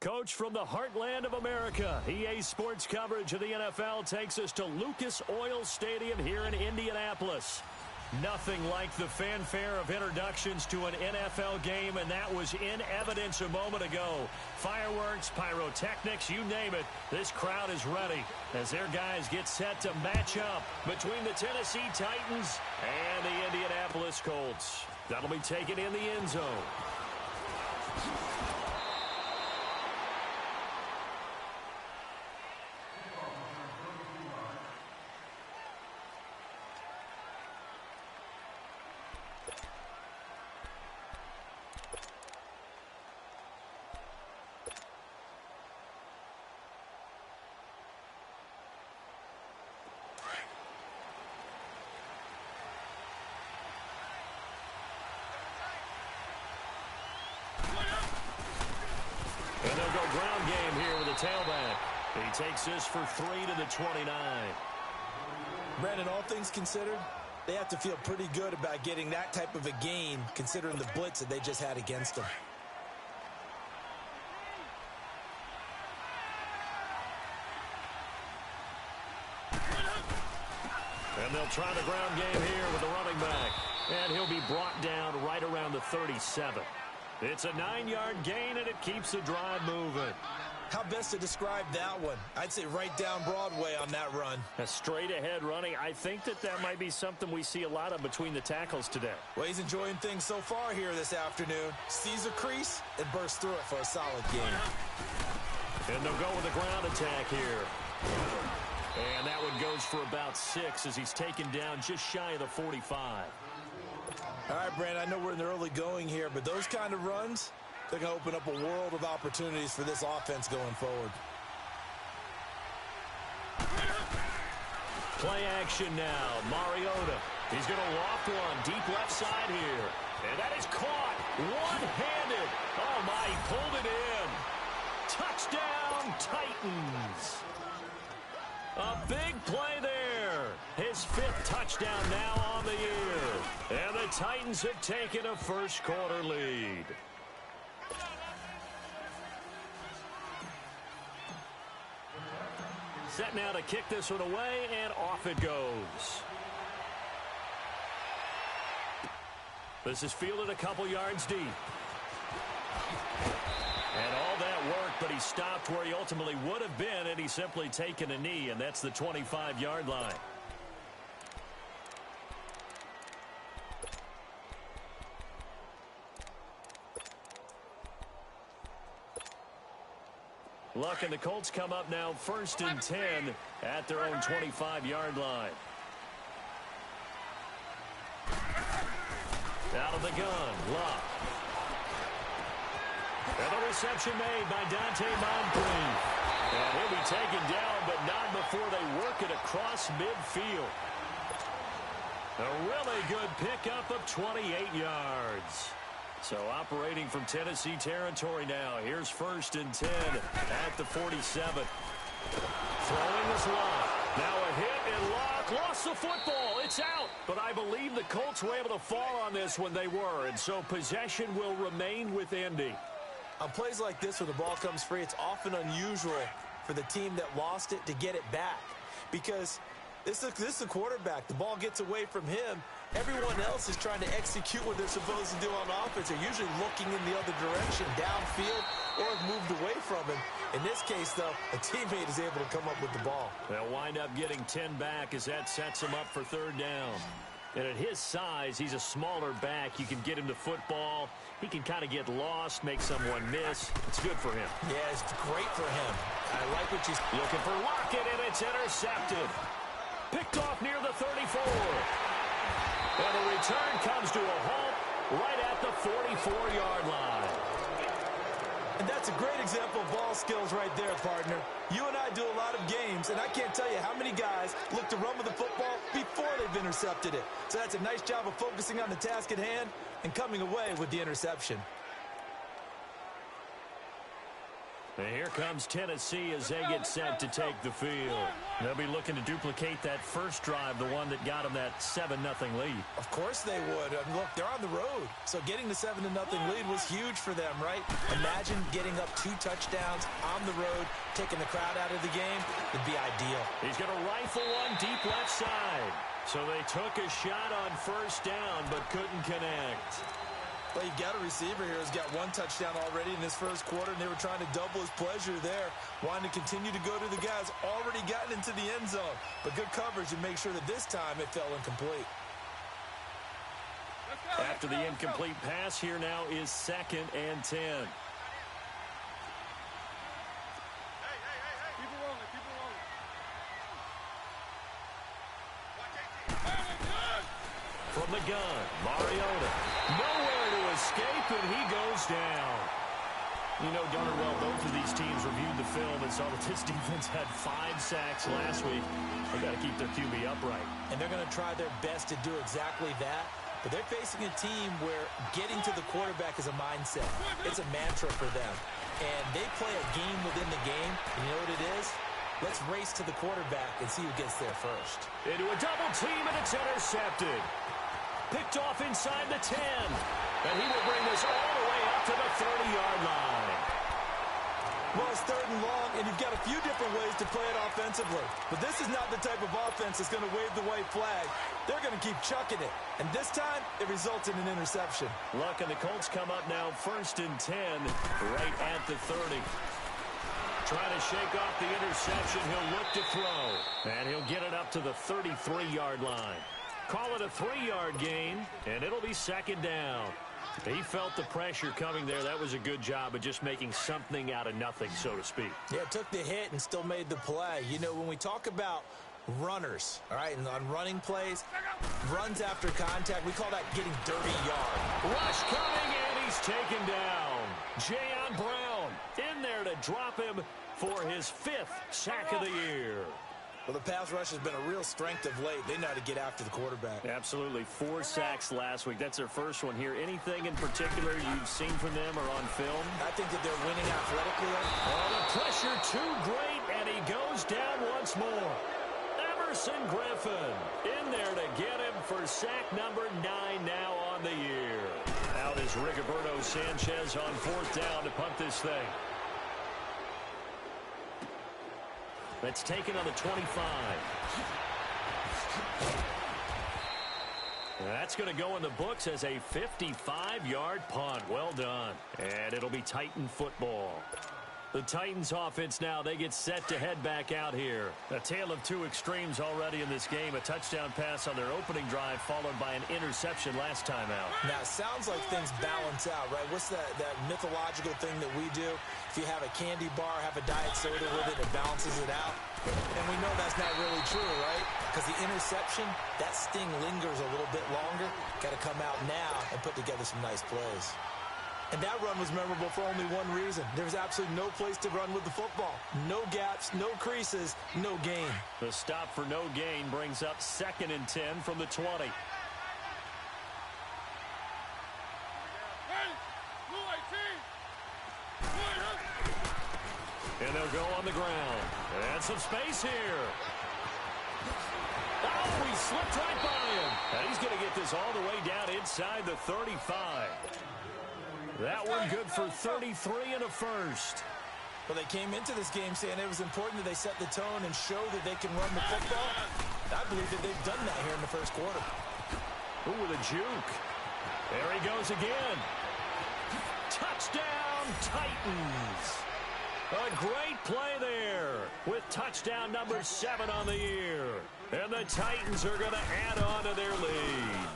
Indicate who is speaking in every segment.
Speaker 1: Coach from the heartland of America, EA Sports coverage of the NFL takes us to Lucas Oil Stadium here in Indianapolis. Nothing like the fanfare of introductions to an NFL game, and that was in evidence a moment ago. Fireworks, pyrotechnics, you name it, this crowd is ready as their guys get set to match up between the Tennessee Titans and the Indianapolis Colts. That'll be taken in the end zone. And they'll go ground game here with a tailback. He takes this for 3 to the 29.
Speaker 2: Brandon, all things considered, they have to feel pretty good about getting that type of a gain considering the blitz that they just had against them.
Speaker 1: And they'll try the ground game here with the running back. And he'll be brought down right around the 37. It's a 9-yard gain, and it keeps the drive moving.
Speaker 2: How best to describe that one? I'd say right down Broadway on that run.
Speaker 1: A straight-ahead running. I think that might be something we see a lot of between the tackles today.
Speaker 2: Well, he's enjoying things so far here this afternoon. Sees a crease and bursts through it for a solid gain.
Speaker 1: And they'll go with a ground attack here. And that one goes for about 6 as he's taken down just shy of the 45.
Speaker 2: All right, Brandon, I know we're in the early going here, but those kind of runs, they're going to open up a world of opportunities for this offense going forward.
Speaker 1: Play action now. Mariota. He's going to loft one deep left side here. And that is caught one-handed. Oh, my, he pulled it in. Touchdown, Titans. A big play there. His 5th touchdown now on the year. And the Titans have taken a first-quarter lead. Set now to kick this one away, and off it goes. This is fielded a couple yards deep. And all that worked, but he stopped where he ultimately would have been, and he's simply taken a knee, and that's the 25-yard line. Luck and the Colts come up now 1st and 10 at their own 25-yard line. Out of the gun, Luck. And the reception made by Dante Moncrief. And he'll be taken down, but not before they work it across midfield. A really good pickup of 28 yards. So operating from Tennessee territory now. Here's 1st and 10 at the 47. Throwing is Luck. Now a hit, and Luck lost the football. It's out. But I believe the Colts were able to fall on this when they were. And so possession will remain with Indy.
Speaker 2: On plays like this where the ball comes free, it's often unusual for the team that lost it to get it back. Because this is the quarterback. The ball gets away from him. Everyone else is trying to execute what they're supposed to do on offense. They're usually looking in the other direction, downfield, or have moved away from him. In this case, though, a teammate is able to come up with the ball.
Speaker 1: They'll wind up getting 10 back as that sets him up for 3rd down. And at his size, he's a smaller back. You can get him to football. He can kind of get lost, make someone miss. It's good for him.
Speaker 2: Yeah, it's great for him. I like what he's
Speaker 1: looking for. Lockett, and it's intercepted. Picked off near the 34. And the return comes to a halt right at the 44-yard line.
Speaker 2: And that's a great example of ball skills right there, partner. You and I do a lot of games, and I can't tell you how many guys look to run with the football before they've intercepted it. So that's a nice job of focusing on the task at hand and coming away with the interception.
Speaker 1: And here comes Tennessee as they get set to take the field. They'll be looking to duplicate that first drive, the one that got them that 7-0 lead.
Speaker 2: Of course they would. I mean, look, they're on the road. So getting the 7-0 lead was huge for them, right? Imagine getting up 2 touchdowns on the road, taking the crowd out of the game. It'd be ideal.
Speaker 1: He's going to rifle one deep left side. So they took a shot on first down, but couldn't connect.
Speaker 2: Well, you've got a receiver here who's got 1 touchdown already in his first quarter, and they were trying to double his pleasure there, wanting to continue to go to the guys already gotten into the end zone. But good coverage and make sure that this time it fell incomplete.
Speaker 1: After the incomplete pass, here now is 2nd and 10. From the gun, Mariota. Nowhere to escape, and he goes down. You know darn well both of these teams reviewed the film and saw that this defense had 5 sacks last week. They got to keep their QB upright.
Speaker 2: And they're going to try their best to do exactly that. But they're facing a team where getting to the quarterback is a mindset. It's a mantra for them. And they play a game within the game. And you know what it is? Let's race to the quarterback and see who gets there first.
Speaker 1: Into a double team, and it's intercepted. Picked off inside the 10. And he will bring this all the way up to the 30-yard line.
Speaker 2: Well, it's 3rd and long, and you've got a few different ways to play it offensively. But this is not the type of offense that's going to wave the white flag. They're going to keep chucking it. And this time, it results in an interception.
Speaker 1: Luck, and the Colts come up now 1st and 10, right at the 30. Trying to shake off the interception. He'll look to throw. And he'll get it up to the 33-yard line. Call it a 3-yard gain, and it'll be 2nd down. He felt the pressure coming there. That was a good job of just making something out of nothing, so to speak.
Speaker 2: Yeah, took the hit and still made the play. You know, when we talk about runners, all right, and on running plays, runs after contact, we call that getting dirty yard.
Speaker 1: Rush coming, and he's taken down. Jayon Brown in there to drop him for his 5th sack of the year.
Speaker 2: Well, the pass rush has been a real strength of late. They know how to get after the quarterback.
Speaker 1: Absolutely. 4 sacks last week. That's their first one here. Anything in particular you've seen from them or on film?
Speaker 2: I think that they're winning athletically.
Speaker 1: Oh, the pressure too great, and he goes down once more. Emerson Griffin in there to get him for sack number 9 now on the year. Out is Rigoberto Sanchez on 4th down to punt this thing. That's taken on the 25. That's going to go in the books as a 55-yard punt. Well done. And it'll be Titan football. The Titans offense now, they get set to head back out here. A tale of 2 extremes already in this game. A touchdown pass on their opening drive followed by an interception last time out.
Speaker 2: Now, it sounds like things balance out, right? What's that mythological thing that we do? If you have a candy bar, have a diet soda with it, it balances it out. And we know that's not really true, right? Because the interception, that sting lingers a little bit longer. Got to come out now and put together some nice plays. And that run was memorable for only one reason. There was absolutely no place to run with the football. No gaps, no creases, no gain.
Speaker 1: The stop for no gain brings up 2nd and 10 from the 20. And they'll go on the ground. And some space here. Oh, he slipped right by him. And he's going to get this all the way down inside the 35. That one good for 33 and a first.
Speaker 2: Well, they came into this game saying it was important that they set the tone and show that they can run the football. I believe that they've done that here in the first quarter.
Speaker 1: Ooh, with a juke. There he goes again. Touchdown, Titans. A great play there with touchdown number 7 on the year. And the Titans are going to add on to their lead.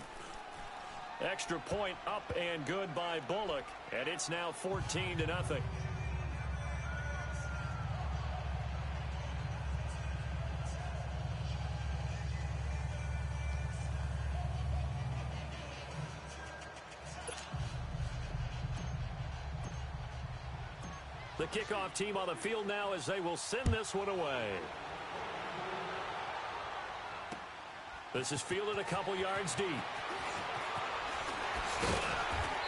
Speaker 1: Extra point up and good by Bullock, and it's now 14-0. The kickoff team on the field now as they will send this one away. This is fielded a couple yards deep.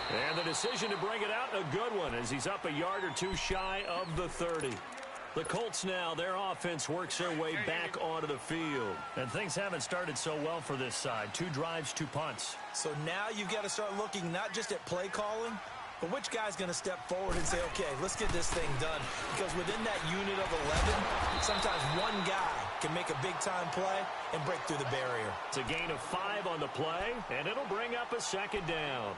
Speaker 1: And the decision to bring it out, a good one, as he's up a yard or two shy of the 30. The Colts now, their offense works their way back onto the field. And things haven't started so well for this side. 2 drives, 2 punts.
Speaker 2: So now you've got to start looking not just at play calling, but which guy's going to step forward and say, okay, let's get this thing done. Because within that unit of 11, sometimes one guy can make a big-time play and break through the barrier.
Speaker 1: It's a gain of 5 on the play, and it'll bring up a second down.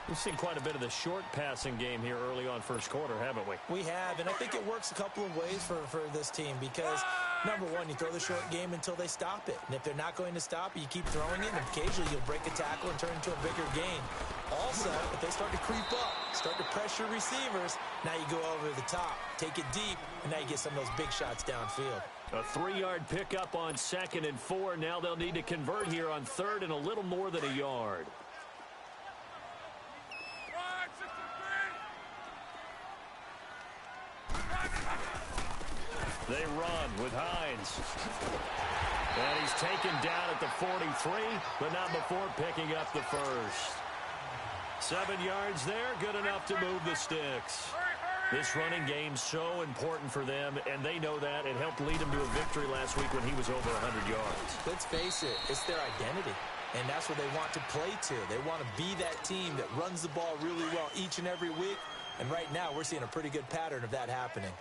Speaker 1: We've seen quite a bit of the short passing game here early on first quarter, haven't we?
Speaker 2: We have, and I think it works a couple of ways for this team because, number one, you throw the short game until they stop it. And if they're not going to stop it, you keep throwing it, and occasionally you'll break a tackle and turn into a bigger gain. Also, if they start to creep up, start to pressure receivers, now you go over the top, take it deep, and now you get some of those big shots downfield.
Speaker 1: A 3-yard pickup on 2nd and 4. Now they'll need to convert here on 3rd and a little more than a yard. They run with Hines. And he's taken down at the 43, but not before picking up the first. 7 yards there, good enough to move the sticks. This running game's so important for them, and they know that. It helped lead them to a victory last week when he was over 100 yards.
Speaker 2: Let's face it, it's their identity, and that's what they want to play to. They want to be that team that runs the ball really well each and every week, and right now we're seeing a pretty good pattern of that happening.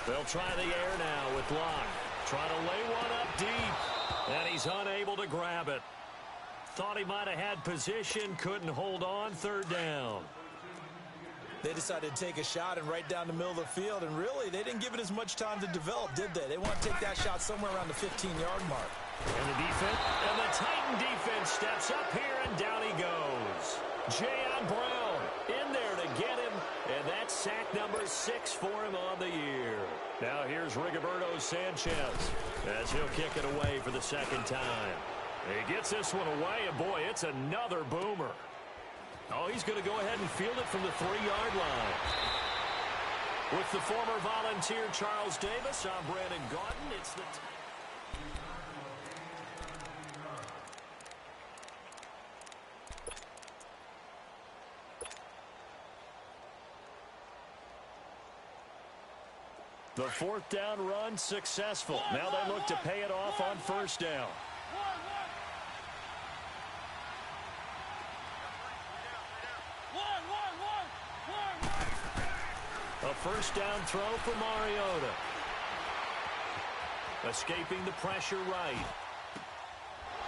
Speaker 1: They'll try the air now with Locke. Trying to lay one up deep. And he's unable to grab it. Thought he might have had position. Couldn't hold on. 3rd down.
Speaker 2: They decided to take a shot and right down the middle of the field. And really, they didn't give it as much time to develop, did they? They want to take that shot somewhere around the 15-yard mark.
Speaker 1: And the defense. And the Titan defense steps up here, and down he goes. Jayon Brown in there to get him. And that's sack number 6 for him on the year. Now here's Rigoberto Sanchez as he'll kick it away for the 2nd time. He gets this one away, and boy, it's another boomer. Oh, he's going to go ahead and field it from the 3-yard line. With the former Volunteer Charles Davis, I'm Brandon Gaudin. It's the... The 4th down run successful. Now they look to pay it off on 1st down. A 1st down throw for Mariota. Escaping the pressure right.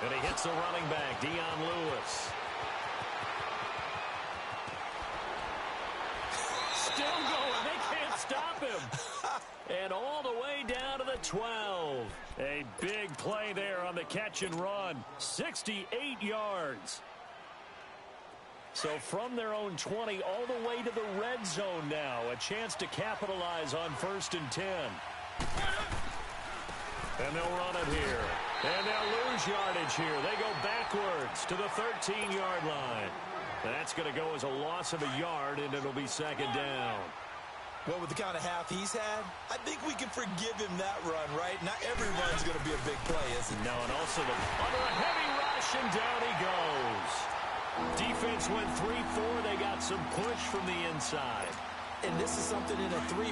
Speaker 1: And he hits the running back, Dion Lewis. Still going. They can't stop him. And all the way down to the 12. A big play there on the catch and run. 68 yards. So from their own 20 all the way to the red zone now. A chance to capitalize on 1st and 10. And they'll run it here. And they'll lose yardage here. They go backwards to the 13-yard line. That's going to go as a loss of a yard, and it'll be 2nd down.
Speaker 2: Well, with the kind of half he's had, I think we can forgive him that run, right? Not every run's going to be a big play, is it?
Speaker 1: No, and also under a heavy rush, and down he goes. Defense went 3-4. They got some push from the inside.
Speaker 2: And this is something in a 3-4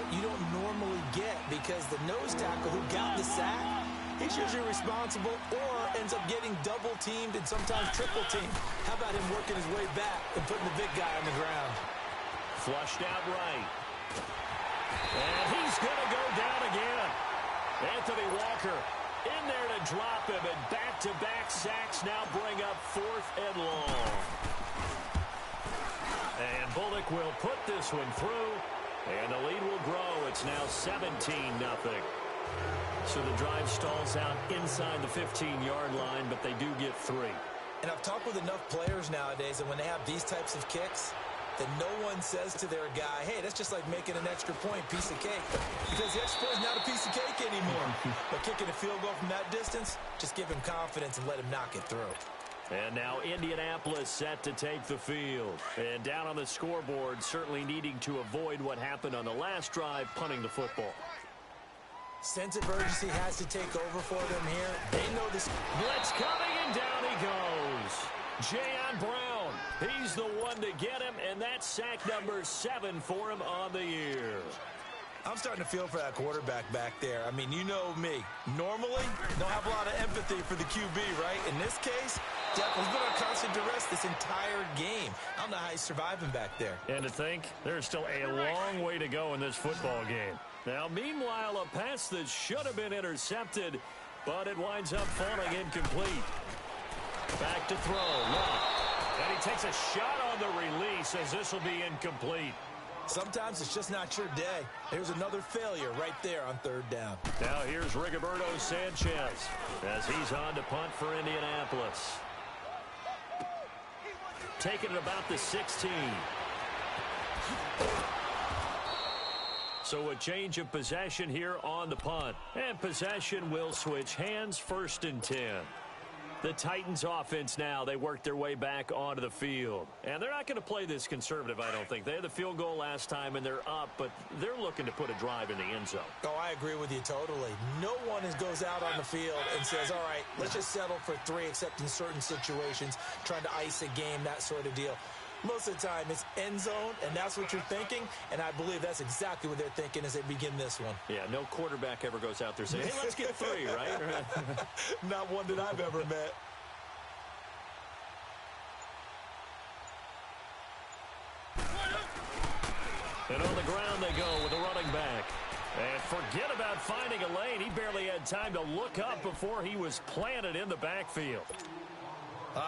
Speaker 2: you don't normally get because the nose tackle who got the sack, he's usually responsible or ends up getting double-teamed and sometimes triple-teamed. How about him working his way back and putting the big guy on the ground?
Speaker 1: Flushed out right. And he's going to go down again. Anthony Walker in there to drop him, and back-to-back sacks now bring up 4th and long. And Bullock will put this one through, and the lead will grow. It's now 17-0. So the drive stalls out inside the 15-yard line, but they do get 3.
Speaker 2: And I've talked with enough players nowadays, and when they have these types of kicks, that no one says to their guy, hey, that's just like making an extra point, piece of cake. Because the extra point is not a piece of cake anymore. But kicking a field goal from that distance, just give him confidence and let him knock it through.
Speaker 1: And now Indianapolis set to take the field. And down on the scoreboard, certainly needing to avoid what happened on the last drive, punting the football.
Speaker 2: Sense of urgency has to take over for them here. They know this.
Speaker 1: Blitz coming, and down he goes. Jayon Brown, he's the one to get him, and that's sack number 7 for him on the year.
Speaker 2: I'm starting to feel for that quarterback back there. I mean, you know me. Normally, don't have a lot of empathy for the QB, right? In this case, definitely he's been on constant duress this entire game. I don't know how he's surviving back there.
Speaker 1: And to think, there's still a long way to go in this football game. Now, meanwhile, a pass that should have been intercepted, but it winds up falling incomplete. Back to throw. Long. And he takes a shot on the release as this will be incomplete.
Speaker 2: Sometimes it's just not your day. There's another failure right there on 3rd down.
Speaker 1: Now here's Rigoberto Sanchez as he's on to punt for Indianapolis. Taking it about the 16. So a change of possession here on the punt. And possession will switch hands, 1st and 10. The Titans offense now, they work their way back onto the field. And they're not going to play this conservative, I don't think. They had the field goal last time, and they're up, but they're looking to put a drive in the end zone.
Speaker 2: Oh, I agree with you totally. No one goes out on the field and says, all right, let's just settle for 3, except in certain situations, trying to ice a game, that sort of deal. Most of the time, it's end zone, and that's what you're thinking, and I believe that's exactly what they're thinking as they begin this one.
Speaker 1: Yeah, no quarterback ever goes out there saying, hey, let's get 3, right?
Speaker 2: Not one that I've ever met.
Speaker 1: And on the ground they go with a running back. And forget about finding a lane. He barely had time to look up before he was planted in the backfield.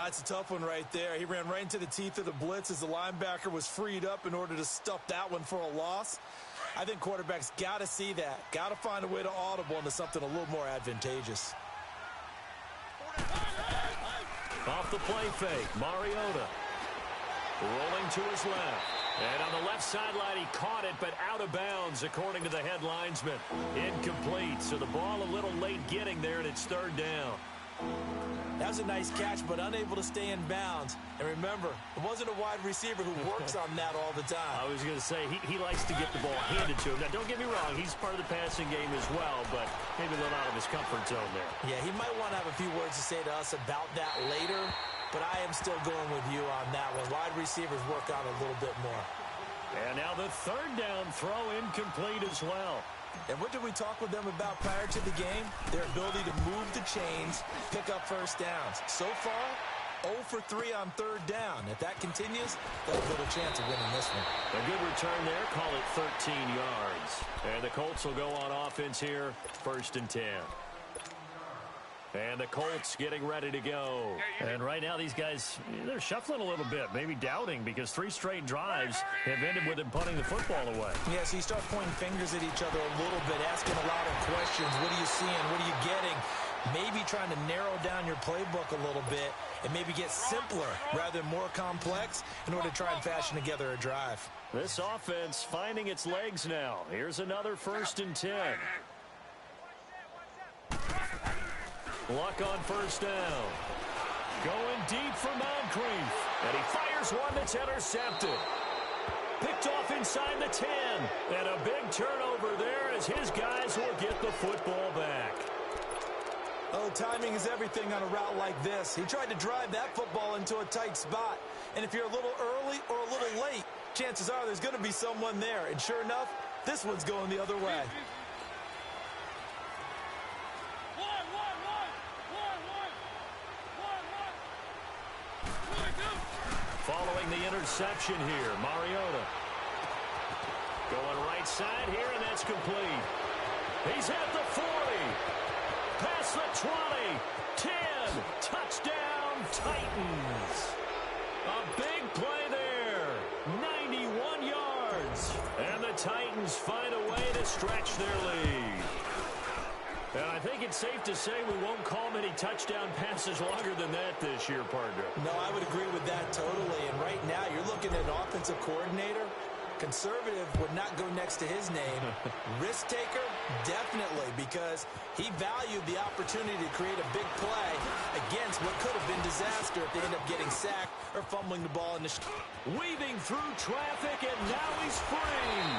Speaker 2: It's a tough one right there. He ran right into the teeth of the blitz as the linebacker was freed up in order to stuff that one for a loss. I think quarterbacks got to see that. Got to find a way to audible into something a little more advantageous.
Speaker 1: Off the play fake, Mariota. Rolling to his left. And on the left sideline, he caught it, but out of bounds, according to the head linesman. Incomplete, so the ball a little late getting there, and it's 3rd down.
Speaker 2: That was a nice catch, but unable to stay in bounds. And remember, it wasn't a wide receiver who works on that all the time.
Speaker 1: I was going to say, he likes to get the ball handed to him. Now, don't get me wrong, he's part of the passing game as well, but maybe a little out of his comfort zone there.
Speaker 2: Yeah, he might want to have a few words to say to us about that later, but I am still going with you on that one. Wide receivers work on a little bit more.
Speaker 1: And now the 3rd down throw incomplete as well.
Speaker 2: And what did we talk with them about prior to the game? Their ability to move the chains, pick up 1st downs. So far, 0 for 3 on 3rd down. If that continues, they'll have a little chance of winning this one.
Speaker 1: A good return there. Call it 13 yards. And the Colts will go on offense here, 1st and 10. And the Colts getting ready to go. And right now these guys, they're shuffling a little bit, maybe doubting, because 3 straight drives have ended with them punting the football away.
Speaker 2: Yeah, so you start pointing fingers at each other a little bit, asking a lot of questions. What are you seeing? What are you getting? Maybe trying to narrow down your playbook a little bit and maybe get simpler rather than more complex in order to try and fashion together a drive.
Speaker 1: This offense finding its legs now. Here's another 1st and 10. Luck on 1st down. Going deep for Moncrief. And he fires one that's intercepted. Picked off inside the 10. And a big turnover there as his guys will get the football back.
Speaker 2: Oh, timing is everything on a route like this. He tried to drive that football into a tight spot. And if you're a little early or a little late, chances are there's going to be someone there. And sure enough, this one's going the other way.
Speaker 1: Following the interception here, Mariota. Going right side here, and that's complete. He's at the 40. Past the 20. 10. Touchdown, Titans. A big play there. 91 yards. And the Titans find a way to stretch their lead. And I think it's safe to say we won't call many touchdown passes longer than that this year, partner.
Speaker 2: No, I would agree with that totally. And right now, you're looking at an offensive coordinator. Conservative would not go next to his name. Risk taker, definitely, because he valued the opportunity to create a big play against what could have been disaster if they end up getting sacked or fumbling the ball in the...
Speaker 1: Weaving through traffic, and now he's free.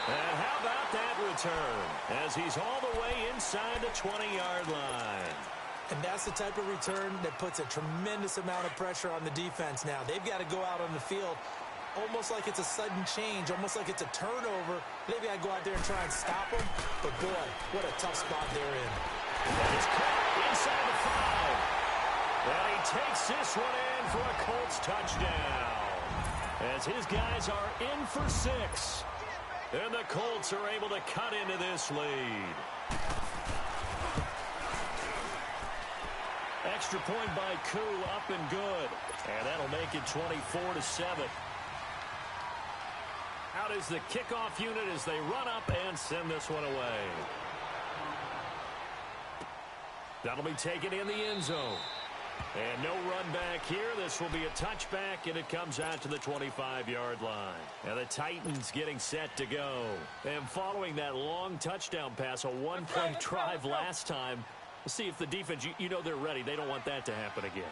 Speaker 1: And how about that return as he's all the way inside the 20-yard line.
Speaker 2: And that's the type of return that puts a tremendous amount of pressure on the defense now. They've got to go out on the field almost like it's a sudden change, almost like it's a turnover. They've got to go out there and try and stop them. But, boy, what a tough spot they're in.
Speaker 1: And it's caught inside the 5. And he takes this one in for a Colts touchdown. As his guys are in for 6. And the Colts are able to cut into this lead. Extra point by Koo, up and good. And that'll make it 24-7. Out is the kickoff unit as they run up and send this one away. That'll be taken in the end zone. And no run back here. This will be a touchback, and it comes out to the 25-yard line. And the Titans getting set to go. And following that long touchdown pass, a one-play drive last time, we'll see if the defense, you know they're ready. They don't want that to happen again.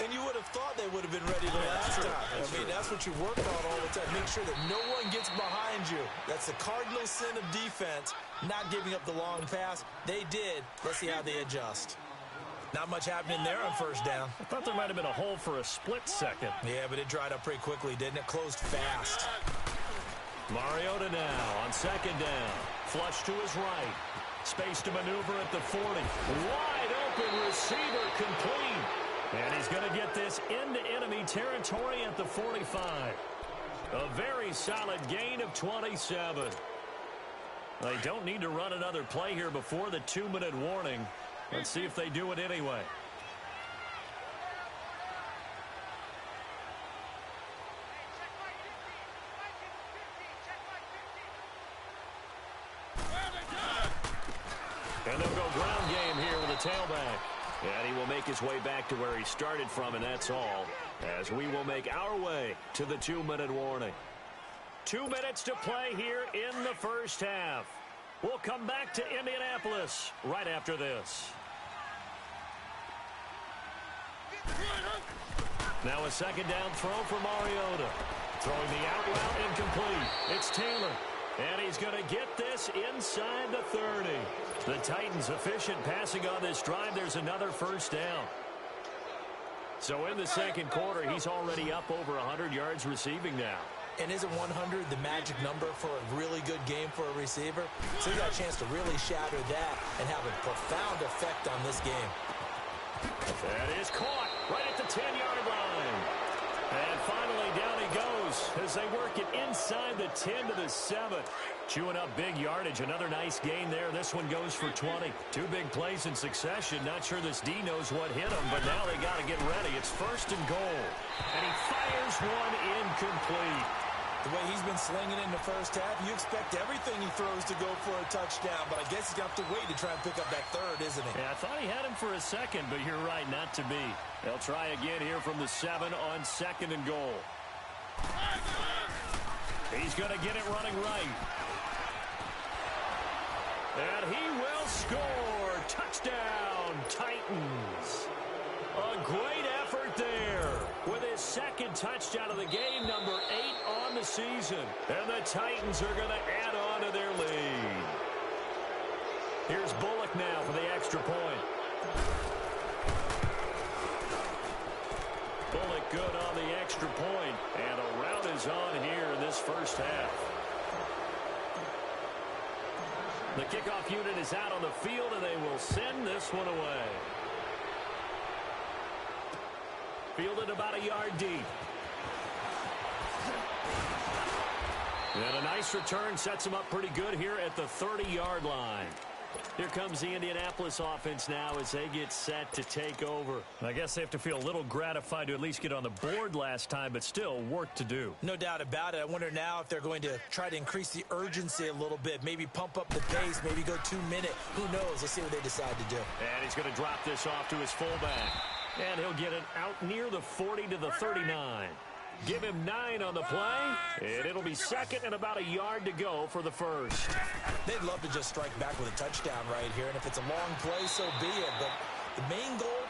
Speaker 2: And you would have thought they would have been ready the last time. I mean, that's what you work on all the time. Make sure that no one gets behind you. That's the cardinal sin of defense, not giving up the long pass. They did. Let's see how they adjust. Not much happening there on first down.
Speaker 1: I thought there might have been a hole for a split second.
Speaker 2: Yeah, but it dried up pretty quickly, didn't it? Closed fast.
Speaker 1: Mariota now on second down. Flush to his right. Space to maneuver at the 40. Wide open receiver complete. And he's going to get this into enemy territory at the 45. A very solid gain of 27. They don't need to run another play here before the 2-minute warning. Let's see if they do it anyway. And they'll go ground game here with a tailback. And he will make his way back to where he started from, and that's all, as we will make our way to the 2-minute warning. 2 minutes to play here in the first half. We'll come back to Indianapolis right after this. Now a second down throw for Mariota. Throwing the out route incomplete. It's Taylor. And he's going to get this inside the 30. The Titans efficient passing on this drive. There's another first down. So in the second quarter, he's already up over 100 yards receiving now.
Speaker 2: And isn't 100 the magic number for a really good game for a receiver? So he got a chance to really shatter that and have a profound effect on this game.
Speaker 1: That is caught right at the 10-yard line. And finally, down he goes as they work it inside the 10 to the 7. Chewing up big yardage. Another nice gain there. This one goes for 20. 2 big plays in succession. Not sure this D knows what hit him, but now they got to get ready. It's first and goal. And he fires one incomplete.
Speaker 2: The way he's been slinging in the first half, you expect everything he throws to go for a touchdown, but I guess he's going to have to wait to try and pick up that third, isn't he?
Speaker 1: Yeah, I thought he had him for a second, but you're right, not to be. They'll try again here from the 7 on second and goal. He's going to get it running right. And he will score. Touchdown, Titans. A great effort there with his second touchdown of the game, number 8 on the season. And the Titans are going to add on to their lead. Here's Bullock now for the extra point. Bullock good on the extra point. And a rout is on here in this first half. The kickoff unit is out on the field, and they will send this one away. Fielded about a yard deep. And a nice return sets them up pretty good here at the 30-yard line. Here comes the Indianapolis offense now as they get set to take over. I guess they have to feel a little gratified to at least get on the board last time, but still work to do.
Speaker 2: No doubt about it. I wonder now if they're going to try to increase the urgency a little bit, maybe pump up the pace, maybe go 2-minute. Who knows? Let's see what they decide to do.
Speaker 1: And he's going to drop this off to his fullback. And he'll get it out near the 40 to the 39. Give him 9 on the play, and it'll be second and about a yard to go for the first.
Speaker 2: They'd love to just strike back with a touchdown right here, and if it's a long play, so be it. But the main goal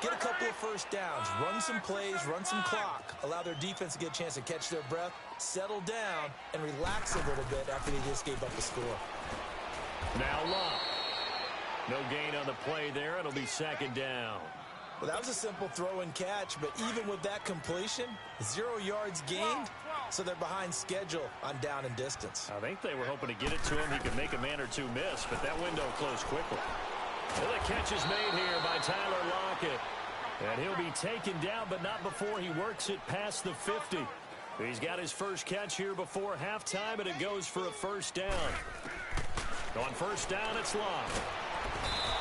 Speaker 2: get a couple of first downs, run some plays, run some clock, allow their defense to get a chance to catch their breath, settle down, and relax a little bit after they just gave up a score.
Speaker 1: Now Locke. No gain on the play there. It'll be second down.
Speaker 2: Well, that was a simple throw and catch, but even with that completion, 0 yards gained, so they're behind schedule on down and distance.
Speaker 1: I think they were hoping to get it to him. He could make a man or two miss, but that window closed quickly. Well, the catch is made here by Tyler Lockett. And he'll be taken down, but not before he works it past the 50. He's got his first catch here before halftime, and it goes for a first down. On first down, it's Locke.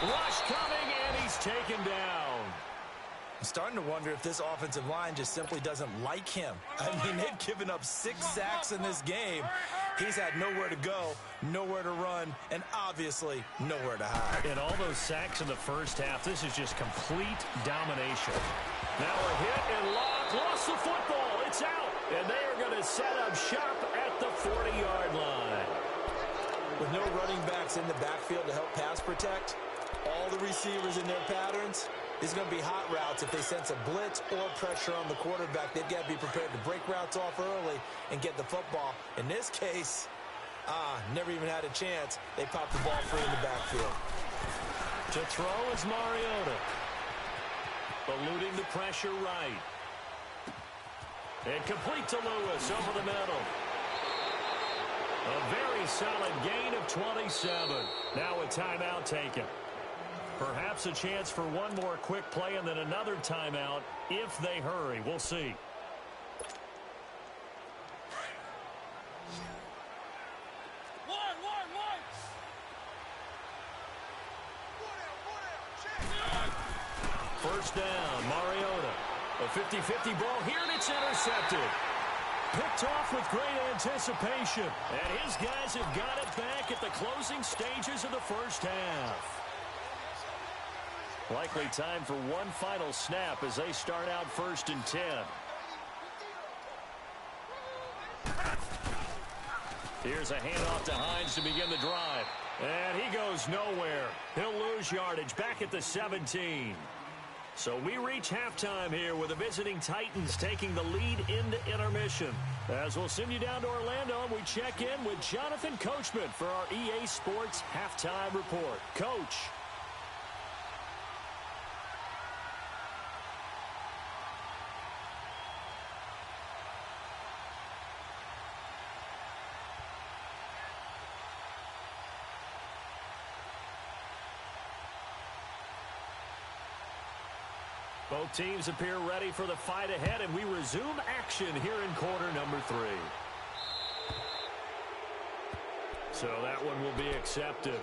Speaker 1: Rush coming, and he's taken down.
Speaker 2: I'm starting to wonder if this offensive line just simply doesn't like him. I mean, they've given up 6 sacks in this game. He's had nowhere to go, nowhere to run, and obviously nowhere to hide.
Speaker 1: And all those sacks in the first half, this is just complete domination. Now a hit, and Locke lost the football. It's out, and they are going to set up shop at the 40-yard line.
Speaker 2: With no running backs in the backfield to help pass protect, all the receivers in their patterns, there's going to be hot routes if they sense a blitz or pressure on the quarterback. They've got to be prepared to break routes off early and get the football. In this case, never even had a chance. They popped the ball free in the backfield.
Speaker 1: To throw is Mariota. Eluding the pressure right. And complete to Lewis over the middle. A very solid gain of 27. Now a timeout taken. Perhaps a chance for one more quick play and then another timeout if they hurry. We'll see. First down, Mariota. A 50-50 ball here, and it's intercepted. Picked off with great anticipation. And his guys have got it back at the closing stages of the first half. Likely time for one final snap as they start out 1st and 10. Here's a handoff to Hines to begin the drive. And he goes nowhere. He'll lose yardage back at the 17. So we reach halftime here with the visiting Titans taking the lead into intermission. As we'll send you down to Orlando, and we check in with Jonathan Coachman for our EA Sports Halftime Report. Coach. Both teams appear ready for the fight ahead, and we resume action here in quarter number 3. So that one will be accepted.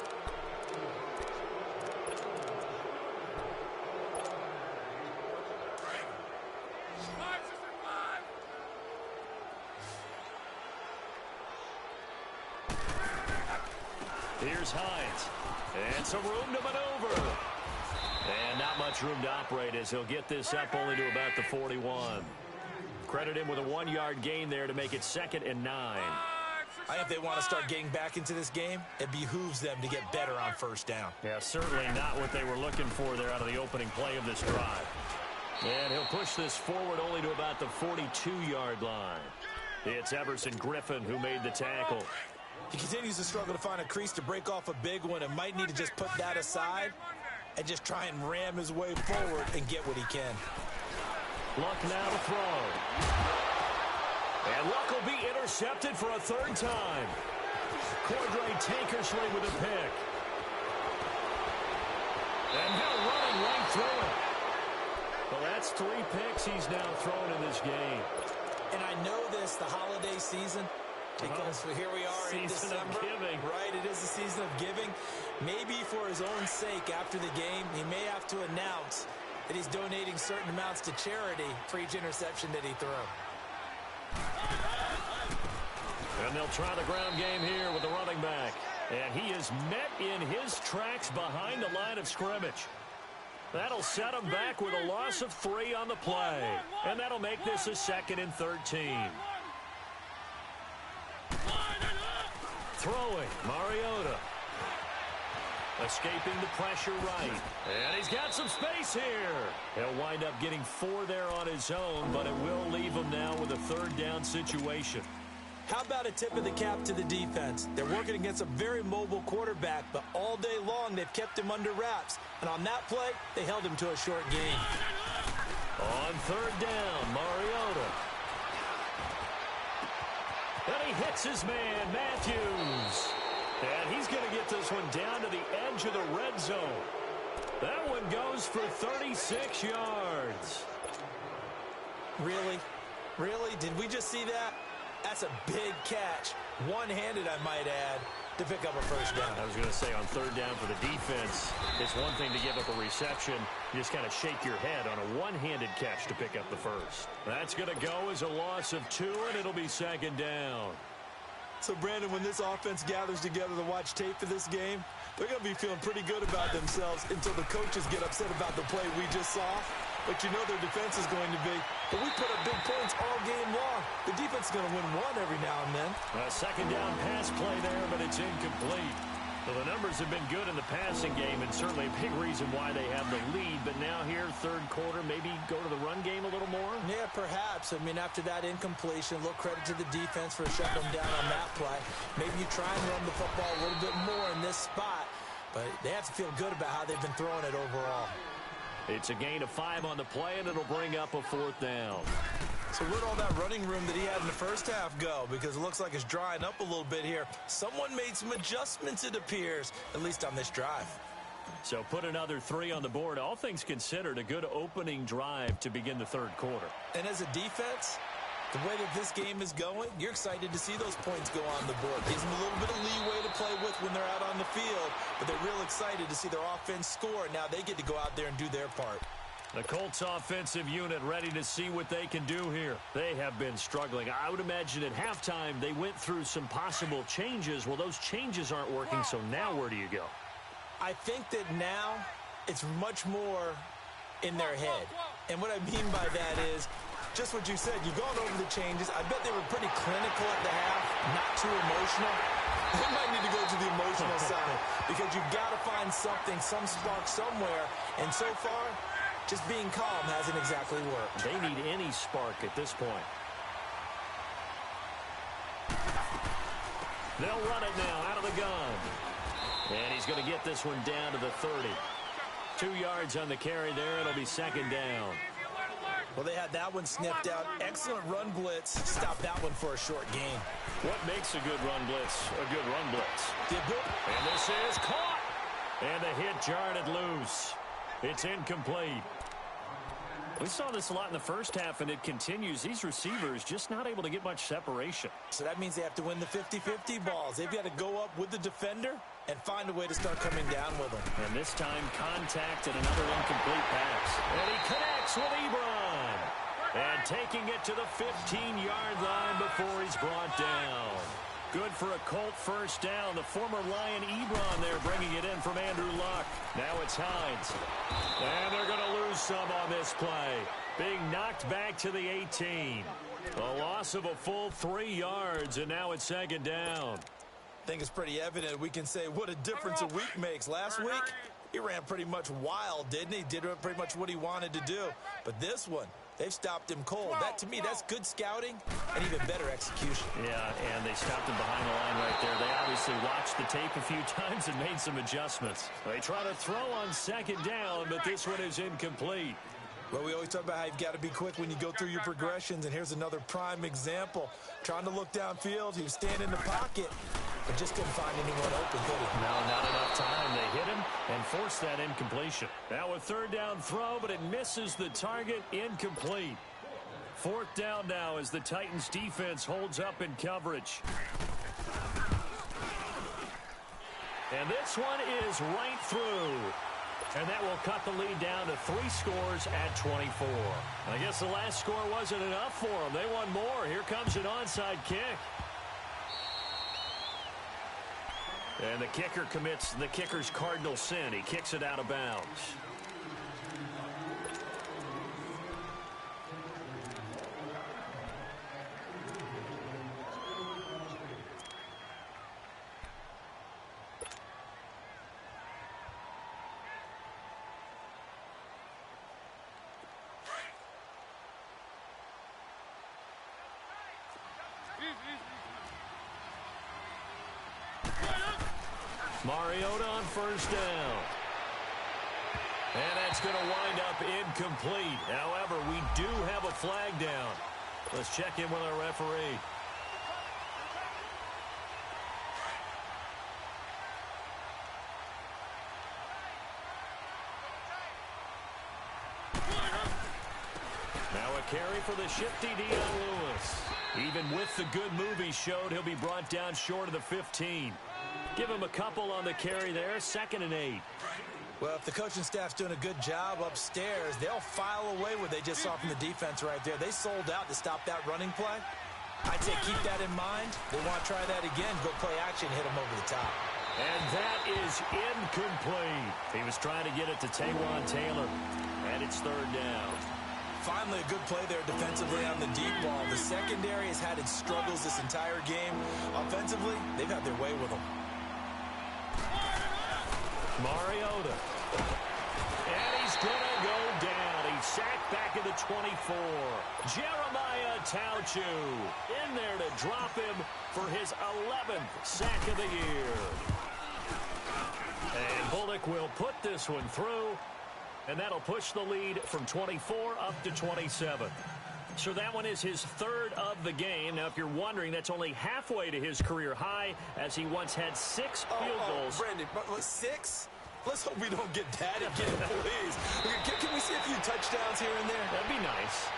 Speaker 1: Here's Hines. And some room to maneuver. And not much room to operate as he'll get this up only to about the 41. Credit him with a 1-yard gain there to make it 2nd and 9.
Speaker 2: I think if they want to start getting back into this game, it behooves them to get better on first down.
Speaker 1: Yeah, certainly not what they were looking for there out of the opening play of this drive. And he'll push this forward only to about the 42-yard line. It's Everson Griffin who made the tackle.
Speaker 2: He continues to struggle to find a crease to break off a big one and might need to just put that aside and just try and ram his way forward and get what he can.
Speaker 1: Luck now to throw. And Luck will be intercepted for a 3rd time. Cordray Tankersley with a pick. And now running right through it. Well, that's 3 picks he's now thrown in this game.
Speaker 2: And I know this, the holiday season, because here we are in December.
Speaker 1: Season of giving.
Speaker 2: Right, it is the season of giving. Maybe for his own sake after the game, he may have to announce that he's donating certain amounts to charity for each interception that he threw.
Speaker 1: And they'll try the ground game here with the running back. And he is met in his tracks behind the line of scrimmage. That'll set him back with a loss of 3 on the play. And that'll make this a 2nd and 13. Throwing, Mariota. Escaping the pressure right. And he's got some space here. He'll wind up getting 4 there on his own, but it will leave him now with a third down situation.
Speaker 2: How about a tip of the cap to the defense? They're working against a very mobile quarterback, but all day long they've kept him under wraps. And on that play, they held him to a short gain.
Speaker 1: On third down, Mariota. And he hits his man, Matthews. And he's going to get this one down to the edge of the red zone. That one goes for 36 yards.
Speaker 2: Really? Really? Did we just see that? That's a big catch. One-handed, I might add, to pick up a first down.
Speaker 1: I was going to say, on third down for the defense, it's one thing to give up a reception. You just kind of shake your head on a one-handed catch to pick up the first. That's going to go as a loss of 2, and it'll be second down.
Speaker 2: So, Brandon, when this offense gathers together to watch tape for this game, they're going to be feeling pretty good about themselves until the coaches get upset about the play we just saw. But you know their defense is going to be. But we put up big points all game long. The defense is going to win one every now and then.
Speaker 1: A second down pass play there, but it's incomplete. So the numbers have been good in the passing game, and certainly a big reason why they have the lead. But now here, third quarter, maybe go to the run game a little more?
Speaker 2: Yeah, perhaps. I mean, after that incompletion, a little credit to the defense for shutting them down on that play. Maybe you try and run the football a little bit more in this spot. But they have to feel good about how they've been throwing it overall.
Speaker 1: It's a gain of 5 on the play, and it'll bring up a fourth down.
Speaker 2: So where'd all that running room that he had in the first half go? Because it looks like it's drying up a little bit here. Someone made some adjustments, it appears, at least on this drive.
Speaker 1: So put another 3 on the board. All things considered, a good opening drive to begin the third quarter.
Speaker 2: And as a defense, the way that this game is going, you're excited to see those points go on the board. Gives them a little bit of leeway to play with when they're out on the field, but they're real excited to see their offense score. Now they get to go out there and do their part.
Speaker 1: The Colts offensive unit ready to see what they can do here. They have been struggling. I would imagine at halftime they went through some possible changes. Well, those changes aren't working, so now where do you go?
Speaker 2: I think that now it's much more in their head. And what I mean by that is just what you said. You've gone over the changes. I bet they were pretty clinical at the half, not too emotional. They might need to go to the emotional side because you've got to find something, some spark somewhere. And so far, just being calm hasn't exactly worked.
Speaker 1: They need any spark at this point. They'll run it now out of the gun. And he's going to get this one down to the 30. 2 yards on the carry there. It'll be second down.
Speaker 2: Well, they had that one sniffed out. Excellent run blitz. Stop that one for a short gain.
Speaker 1: What makes a good run blitz a good run blitz? And this is caught. And the hit jarred it loose. It's incomplete. We saw this a lot in the first half, and it continues. These receivers just not able to get much separation.
Speaker 2: So that means they have to win the 50-50 balls. They've got to go up with the defender and find a way to start coming down with them.
Speaker 1: And this time, contact and another incomplete pass. And he connects with Ebron. And taking it to the 15-yard line before he's brought down. Good for a Colt first down. The former Lion Ebron there bringing it in from Andrew Luck. Now it's Hines. And they're going to lose some on this play. Being knocked back to the 18. A loss of a full 3 yards, and now it's second down.
Speaker 2: I think it's pretty evident. We can say what a difference a week makes. Last week, he ran pretty much wild, didn't he? Did pretty much what he wanted to do. But this one, they've stopped him cold. That, to me, that's good scouting and even better execution.
Speaker 1: Yeah, and they stopped him behind the line right there. They obviously watched the tape a few times and made some adjustments. They try to throw on second down, but this one is incomplete.
Speaker 2: Well, we always talk about how you've got to be quick when you go through your progressions, and here's another prime example. Trying to look downfield, he was standing in the pocket, but just couldn't find anyone open, could he?
Speaker 1: No, not enough time. They hit him and forced that incompletion. Now a third down throw, but it misses the target, incomplete. Fourth down now as the Titans defense holds up in coverage. And this one is right through. And that will cut the lead down to 3 scores at 24. I guess the last score wasn't enough for them. They want more. Here comes an onside kick. And the kicker commits the kicker's cardinal sin. He kicks it out of bounds. Mariota on first down. And that's going to wind up incomplete. However, we do have a flag down. Let's check in with our referee. Now a carry for the shifty Dion Lewis. Even with the good move he showed, he'll be brought down short of the 15. Give him a couple on the carry there, 2nd and 8.
Speaker 2: Well, if the coaching staff's doing a good job upstairs, they'll file away what they just saw from the defense right there. They sold out to stop that running play. I'd say keep that in mind. They want to try that again, go play action, hit them over the top.
Speaker 1: And that is incomplete. He was trying to get it to Taywan Taylor, and it's 3rd down.
Speaker 2: Finally, a good play there defensively on the deep ball. The secondary has had its struggles this entire game. Offensively, they've had their way with them.
Speaker 1: Mariota. And he's going to go down. He's sacked back at the 24. Jeremiah Tauchu in there to drop him for his 11th sack of the year. And Bullock will put this one through, and that'll push the lead from 24 up to 27. So that one is his 3rd of the game. Now, if you're wondering, that's only halfway to his career high, as he once had 6 field goals.
Speaker 2: Brandon, 6? Let's hope we don't get that again, please. Can we see a few touchdowns here and there?
Speaker 1: That'd be nice.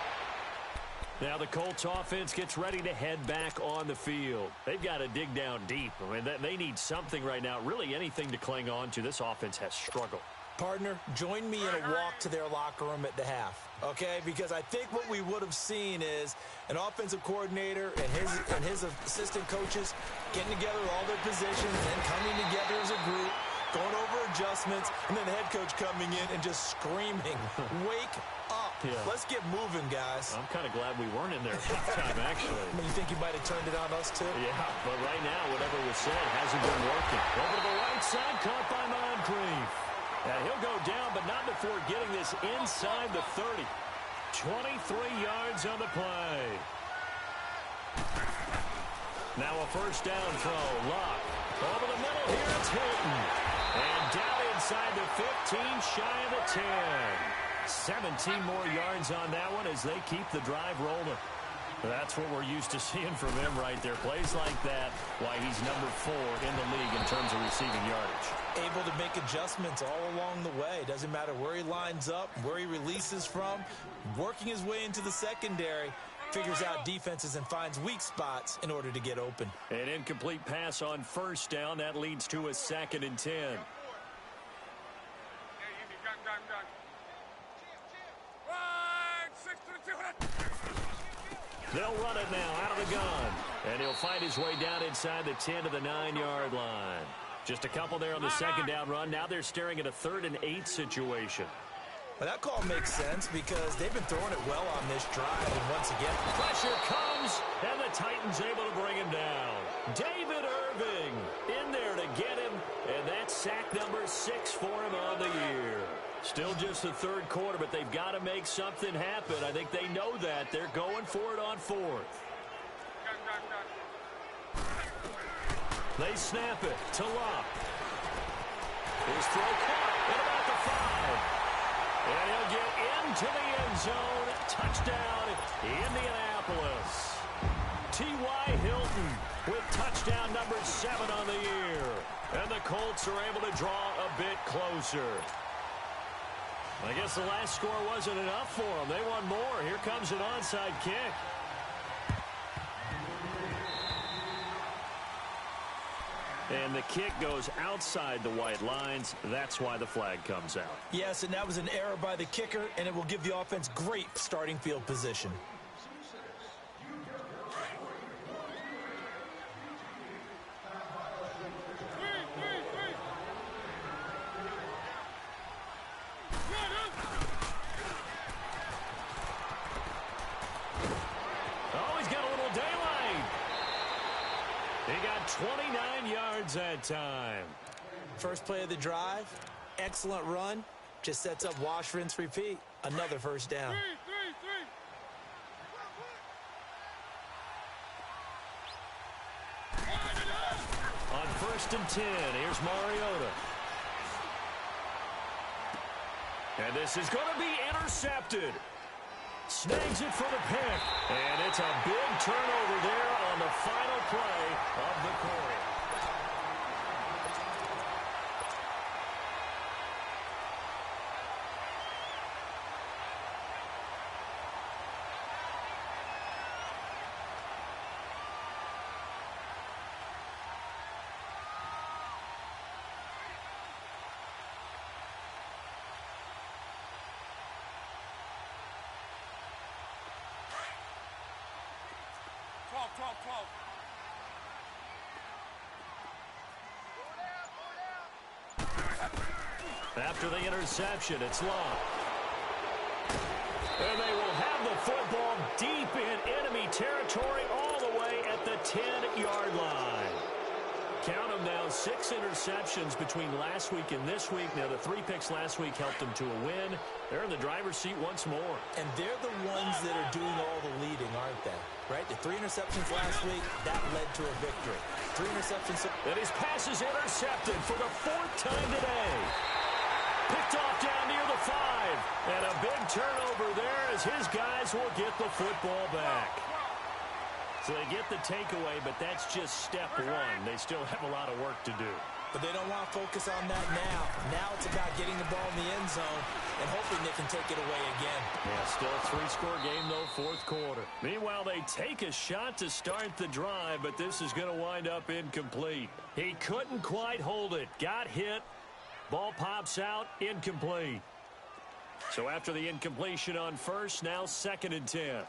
Speaker 1: Now the Colts offense gets ready to head back on the field. They've got to dig down deep. I mean, they need something right now, really anything to cling on to. This offense has struggled.
Speaker 2: Partner, join me in a walk to their locker room at the half, okay? Because I think what we would have seen is an offensive coordinator and his assistant coaches getting together with all their positions and coming together as a group, going over adjustments, and then the head coach coming in and just screaming, wake up. Yeah. Let's get moving, guys.
Speaker 1: I'm kind of glad we weren't in there at halftime, actually.
Speaker 2: I mean, you think you might have turned it on us, too?
Speaker 1: Yeah, but right now, whatever was said hasn't been working. Over to the right side, caught by Moncrief. And he'll go down, but not before getting this inside the 30. 23 yards on the play. Now a first down throw. Luck. Over the middle here, it's Hilton. And down inside the 15, shy of the 10. 17 more yards on that one as they keep the drive rolling. That's what we're used to seeing from him right there. Plays like that, why he's number 4 in the league in terms of receiving yardage.
Speaker 2: Able to make adjustments all along the way. Doesn't matter where he lines up, where he releases from. Working his way into the secondary, figures out defenses and finds weak spots in order to get open.
Speaker 1: An incomplete pass on first down. That leads to a 2nd and 10. They'll run it now out of the gun. And he'll find his way down inside the 10 to the 9-yard line. Just a couple there on the 2nd down run. Now they're staring at a 3rd and 8 situation.
Speaker 2: Well, that call makes sense because they've been throwing it well on this drive. And once again,
Speaker 1: pressure comes, and the Titans able to bring him down. David Irving in there to get him, and that's sack number 6 for him on the year. Still just the 3rd quarter, but they've got to make something happen. I think they know that. They're going for it on 4th. They snap it to Luck. His throw caught at about the 5. And he'll get into the end zone. Touchdown, Indianapolis. T.Y. Hilton with touchdown number 7 on the year. And the Colts are able to draw a bit closer. I guess the last score wasn't enough for them. They want more. Here comes an onside kick. And the kick goes outside the white lines. That's why the flag comes out.
Speaker 2: Yes, and that was an error by the kicker, and it will give the offense great starting field position.
Speaker 1: Oh, he's got a little daylight. He got 29 yards that time.
Speaker 2: First play of the drive, excellent run. Just sets up wash, rinse, repeat. Another first down.
Speaker 1: 1st and 10. Here's Mariota. And this is going to be intercepted. Snags it for the pick. And it's a big turnover there on the final play of the quarter. After the interception, it's Love. And they will have the football deep in enemy territory all the way at the 10-yard line. Count them now, 6 interceptions between last week and this week. Now, the 3 picks last week helped them to a win. They're in the driver's seat once more. And they're the ones that are doing all the leading, aren't they? Right? The 3 interceptions last week, that led to a victory. 3 interceptions. And his pass is intercepted for the 4th time today. Picked off down near the 5. And a big turnover there as his guys will get the football back. So they get the takeaway, but that's just step 1. They still have a lot of work to do. But they don't want to focus on that now. Now it's about getting the ball in the end zone and hoping they can take it away again. Yeah, still a 3-score game, though, 4th quarter. Meanwhile, they take a shot to start the drive, but this is going to wind up incomplete. He couldn't quite hold it. Got hit. Ball pops out, incomplete. So after the incompletion on first, now 2nd and 10.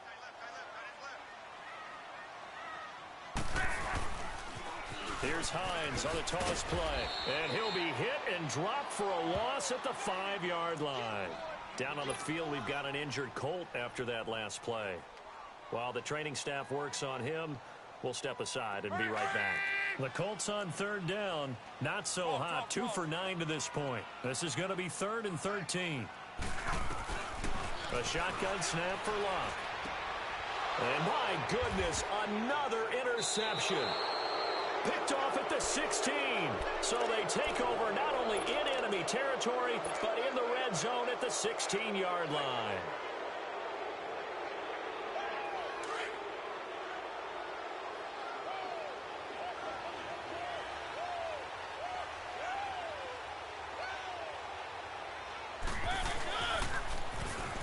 Speaker 1: Here's Hines on the toss play. And he'll be hit and dropped for a loss at the 5-yard line. Down on the field, we've got an injured Colt after that last play. While the training staff works on him, we'll step aside and be right back. The Colts on 3rd down. Not so hot. 2 for 9 to this point. This is going to be 3rd and 13. A shotgun snap for Love. And my goodness, another interception. Picked off at the 16. So they take over not only in enemy territory, but in the red zone at the 16-yard line.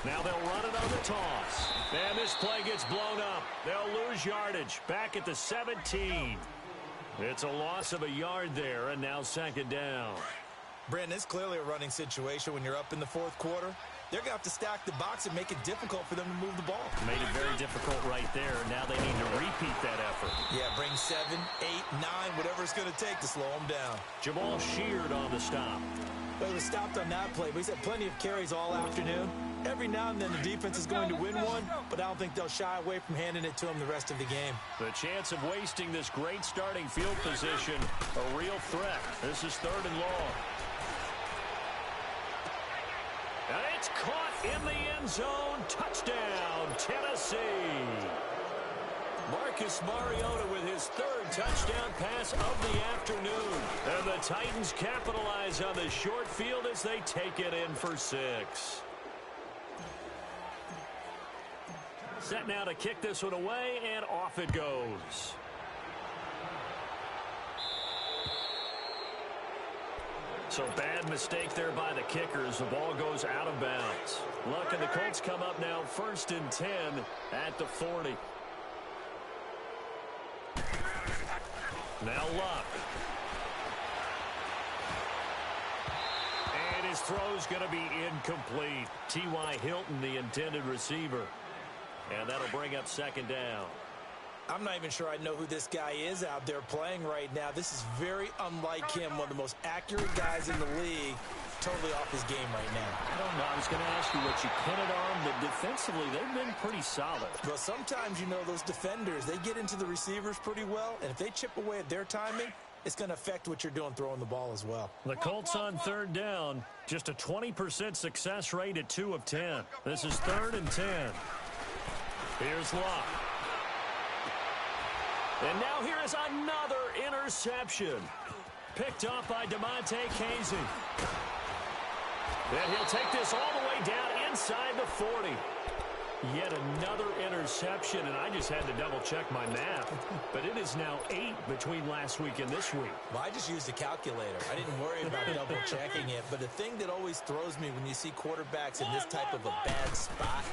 Speaker 1: Now they'll run it on the toss. And this play gets blown up. They'll lose yardage. Back at the 17. It's a loss of a yard there, and now 2nd down. Brandon, it's clearly a running situation when you're up in the 4th quarter. They're going to have to stack the box and make it difficult for them to move the ball. Made it very difficult right there. Now they need to repeat that effort. Yeah, bring 7, 8, 9, whatever it's going to take to slow them down. Jamal Sheard on the stop. Well, he was stopped on that play, but he's had plenty of carries all afternoon. Every now and then the defense is going to win one, but I don't think they'll shy away from handing it to him the rest of the game. The chance of wasting this great starting field position, a real threat. This is 3rd and long. And it's caught in the end zone. Touchdown, Tennessee. Marcus Mariota with his 3rd touchdown pass of the afternoon. And the Titans capitalize on the short field as they take it in for 6. Set now to kick this one away, and off it goes. So bad mistake there by the kickers. The ball goes out of bounds. Luck and the Colts come up now 1st and 10 at the 40. Now Luck. And his throw's going to be incomplete. T.Y. Hilton, the intended receiver. And that'll bring up 2nd down. I'm not even sure I know who this guy is out there playing right now. This is very unlike him, one of the most accurate guys in the league. Totally off his game right now. I don't know. I was going to ask you what you pin it on, but defensively, they've been pretty solid. Well, sometimes, you know, those defenders, they get into the receivers pretty well, and if they chip away at their timing, it's going to affect what you're doing throwing the ball as well. The Colts on 3rd down, just a 20% success rate at 2 of 10. This is 3rd and 10. Here's Locke. And now here is another interception. Picked off by DeMonte Casey. And he'll take this all the way down inside the 40. Yet another interception, and I just had to double-check my math. But it is now 8 between last week and this week.
Speaker 2: Well, I just used a calculator. I didn't worry about double-checking it. But the thing that always throws me when you see quarterbacks in this type of a bad spot,